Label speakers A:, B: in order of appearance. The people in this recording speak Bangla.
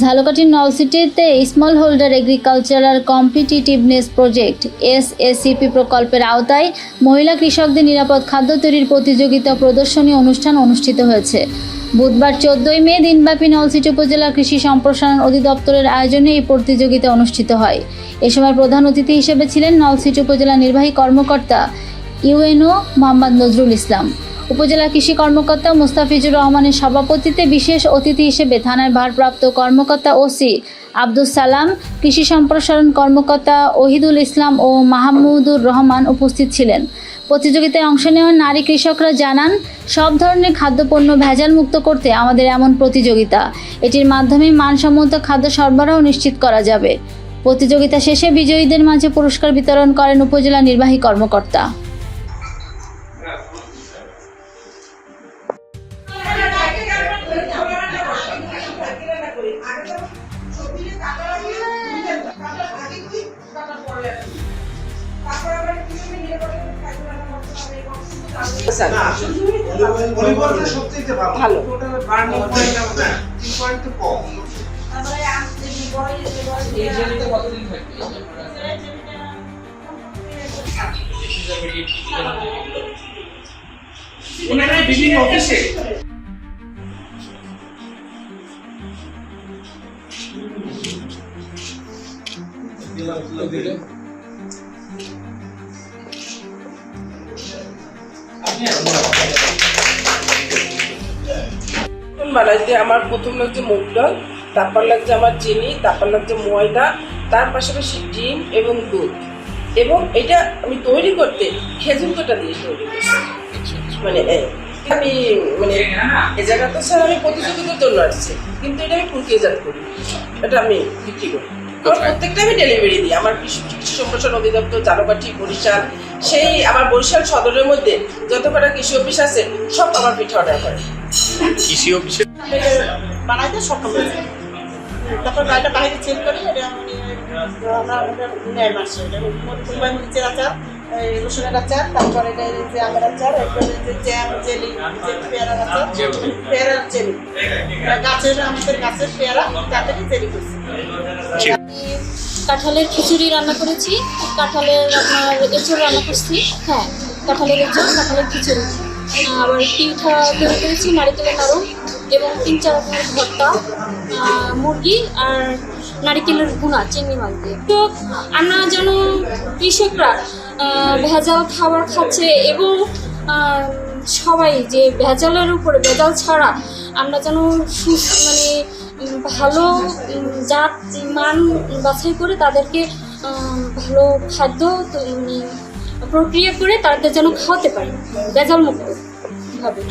A: ঝালকাঠির নলসিটিতে small holder agricultural competitiveness project SACP প্রকল্পের আওতায় মহিলা কৃষকদের নিরাপদ খাদ্য তৈরির প্রতিযোগিতা প্রদর্শনী অনুষ্ঠান অনুষ্ঠিত হয়েছে। বুধবার 14 মে দিনব্যাপী নলসিটি উপজেলা কৃষি সম্প্রসারণ অধিদপ্তরের আয়োজনে এই প্রতিযোগিতা অনুষ্ঠিত হয়। এ সময় প্রধান অতিথি হিসেবে ছিলেন নলসিটি উপজেলা নির্বাহী কর্মকর্তা UNO মোহাম্মদ নজরুল ইসলাম। উপজেলা কৃষি কর্মকর্তা মুস্তাফিজুর রহমানের সভাপতিত্বে বিশেষ অতিথি হিসেবে থানার ভারপ্রাপ্ত কর্মকর্তা OC আব্দুস সালাম, কৃষি সম্প্রসারণ কর্মকর্তা ওহিদুল ইসলাম ও মাহমুদুর রহমান উপস্থিত ছিলেন। প্রতিযোগিতায় অংশ নেওয়া নারী কৃষকরা জানান, সব ধরনের খাদ্যপণ্য ভেজাল মুক্ত করতে আমাদের এমন প্রতিযোগিতা। এটির মাধ্যমে মানসম্মত খাদ্য সরবরাহ নিশ্চিত করা যাবে। প্রতিযোগিতা শেষে বিজয়ীদের মাঝে পুরস্কার বিতরণ করেন উপজেলা নির্বাহী কর্মকর্তা।
B: ভালো
C: বিভিন্ন অফিসে
B: বানাইতে আমার প্রথম লাগছে মুগ ডাল, তারপর লাগছে আমার চিনি, তারপর লাগছে ময়দা, তার পাশাপাশি ডিম এবং দুধ। এবং এটা আমি তৈরি করতে খেজুর কোটা দিয়ে তৈরি করছি। মানে আমি এ জায়গাতে স্যার আমি প্রতিযোগিতার জন্য আসছি, কিন্তু এটা আমি প্রক্রিয়াজাত করি, এটা আমি বিক্রি করি। আমার প্রত্যেকটা আমি ডেলিভারি দিই। আমার কৃষি সম্প্রসারণ অধিদপ্তর, ঝালকাঠি, বরিশাল, সেই আমার বরিশাল সদরের মধ্যে যত কটা কৃষি অফিস আছে সব আমার পিঠা অর্ডার করে।
C: কৃষি অফিসে
D: বানাইতে সক্ষম হয়েছে। তারপর গাড়িটা বাইরে চেক করি, এটা আমরা নেয় মাসে পরিমাণ নিচের আচার, রসুনের আচার, তারপরে যে আমের আচার, এরপরে যে জ্যাম, জেলি, পেয়ারার আচার, পেয়ারার জেলি, গাছের আমাদের গাছের পেয়ারা, তাতে জেলি করছি।
E: কাঁঠালের খিচুড়ি রান্না করেছি, কাঁঠালের আপনার এঁচড় রান্না করছি, হ্যাঁ কাঁঠালের এঁচড়, কাঁঠালের খিচুড়ি, আবার পিঠা তৈরি করেছি নারিকেলের নাড়ু এবং 3-4 রকমের ভর্তা, মুরগি আর নারিকেলের গুঁড়া চিংড়ি মাছ দিয়ে। তো আমরা যেন কৃষকরা ভেজাল খাবার খাচ্ছে এবং সবাই যে ভেজালের উপরে ভেজাল ছাড়া আমরা যেন মানে ভালো জাত মান বাছাই করে তাদেরকে ভালো খাদ্য প্রক্রিয়া করে তাদের যেন খাওয়াতে পারি ভেজাল মুক্ত ভাবে।